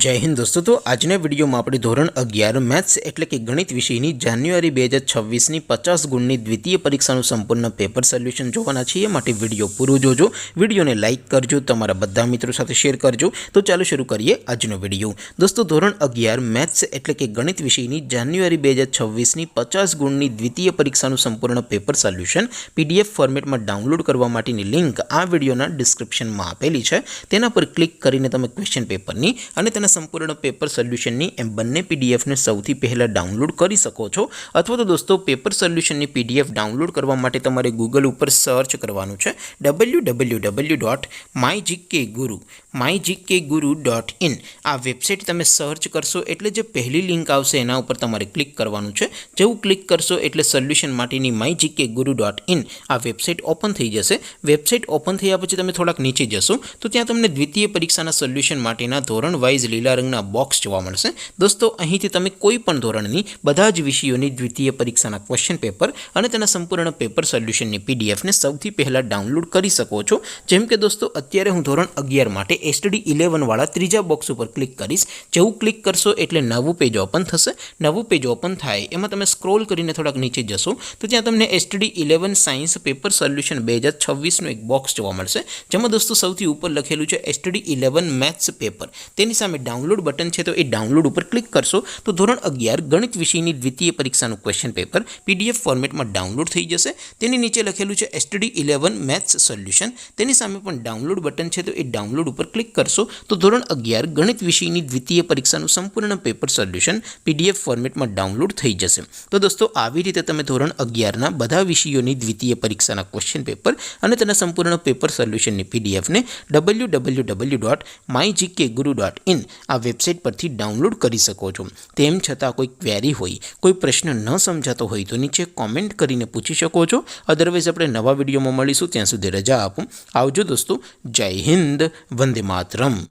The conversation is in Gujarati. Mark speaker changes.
Speaker 1: जय हिंद दोस्तों। तो આજના વિડીયોમાં આપણે ધોરણ 11 મેથ્સ એટલે કે ગણિત વિષયની જાન્યુઆરી 2026ની 50 ગુણની દ્વિતીય પરીક્ષાનું સંપૂર્ણ પેપર સોલ્યુશન જોવાના છીએ। માટે વિડીયો પૂરો જોજો, વિડીયોને લાઇક કરજો, તમારા બધા મિત્રો સાથે શેર કરજો। તો ચાલો શરૂ કરીએ આજનો વિડીયો। દોસ્તો ધોરણ 11 મેથ્સ એટલે કે ગણિત વિષયની જાન્યુઆરી 2026ની 50 ગુણની દ્વિતીય પરીક્ષાનું સંપૂર્ણ પેપર સોલ્યુશન PDF ફોર્મેટમાં ડાઉનલોડ કરવા માટેની લિંક આ વિડીયોના ડિસ્ક્રિપ્શનમાં આપેલી છે। તેના પર ક્લિક કરીને તમે ક્વેશ્ચન પેપરની અને તેના સંપૂर्ण પેપર સોલ્યુશનની એમ બંને પીડીએફને સૌથી પહેલાં ડાઉનલોડ કરી શકો છો। અથવા તો દોસ્તો પેપર સોલ્યુશનની PDF ડાઉનલોડ કરવા માટે તમારે ગૂગલ ઉપર સર્ચ કરવાનું છે www.mygkguru.in। આ વેબસાઇટ તમે સર્ચ કરશો એટલે જે પહેલી લિંક આવશે એના ઉપર તમારે ક્લિક કરવાનું છે। જેવું ક્લિક કરશો એટલે સોલ્યુશન માટેની mygkguru.in આ વેબસાઇટ ઓપન થઈ જશે। વેબસાઇટ ઓપન થયા પછી તમે થોડાક નીચે જશો તો ત્યાં તમને દ્વિતીય પરીક્ષાના સોલ્યુશન માટેના ધોરણ વાઇઝ લીલા રંગના બોક્સ જોવા મળશે। દોસ્તો અહીંથી તમે કોઈ પણ ધોરણની બધા જ વિષયોની દ્વિતીય પરીક્ષાના ક્વેશ્ચન પેપર અને તેના સંપૂર્ણ પેપર સોલ્યુશનની પીડીએફને સૌથી પહેલાં ડાઉનલોડ કરી શકો છો। જેમ કે દોસ્તો અત્યારે હું ધોરણ 11 માટે STD 11 વાળા ત્રીજા બોક્સ ઉપર ક્લિક કરીશ। જેવું ક્લિક કરશો એટલે નવું પેજ ઓપન થશે। નવું પેજ ઓપન થાય એમાં તમે સ્ક્રોલ કરીને થોડાક નીચે જશો તો ત્યાં તમને STD 11 સાયન્સ પેપર સોલ્યુશન 2026નું એક બોક્સ જોવા મળશે, જેમાં દોસ્તો સૌથી ઉપર લખેલું છે STD 11 મેથ્સ પેપર। તેની સામે ડાઉનલોડ બટન છે તો એ ડાઉનલોડ ઉપર ક્લિક કરશો તો ધોરણ 11 ગણિત વિષયની દ્વિતીય પરીક્ષાનું ક્વેશ્ચન પેપર PDF ફોર્મેટમાં ડાઉનલોડ થઈ જશે। તેની નીચે લખેલું છે STD 11 મેથ્સ સોલ્યુશન, તેની સામે પણ ડાઉનલોડ બટન છે તો એ ડાઉનલોડ ઉપર ક્લિક કરશો તો ધોરણ 11 ગણિત વિષયની દ્વિતીય પરીક્ષાનું સંપૂર્ણ પેપર સોલ્યુશન PDF ફોર્મેટમાં ડાઉનલોડ થઈ જશે। તો દોસ્તો આવી રીતે તમે ધોરણ 11ના બધા વિષયોની દ્વિતીય પરીક્ષાના ક્વેશ્ચન પેપર અને તેના સંપૂર્ણ પેપર સોલ્યુશનની પીડીએફને www.mygkguru.in આ વેબસાઇટ પરથી ડાઉનલોડ કરી શકો છો। તેમ છતાં કોઈ ક્વેરી હોય, કોઈ પ્રશ્ન ન સમજાતો હોય તો નીચે કોમેન્ટ કરીને પૂછી શકો છો। અદરવાઇઝ આપણે નવા વિડીયોમાં મળીશું, ત્યાં સુધી રજા આપો। આવજો દોસ્તો, જય હિન્દ, વંદે માતરમ।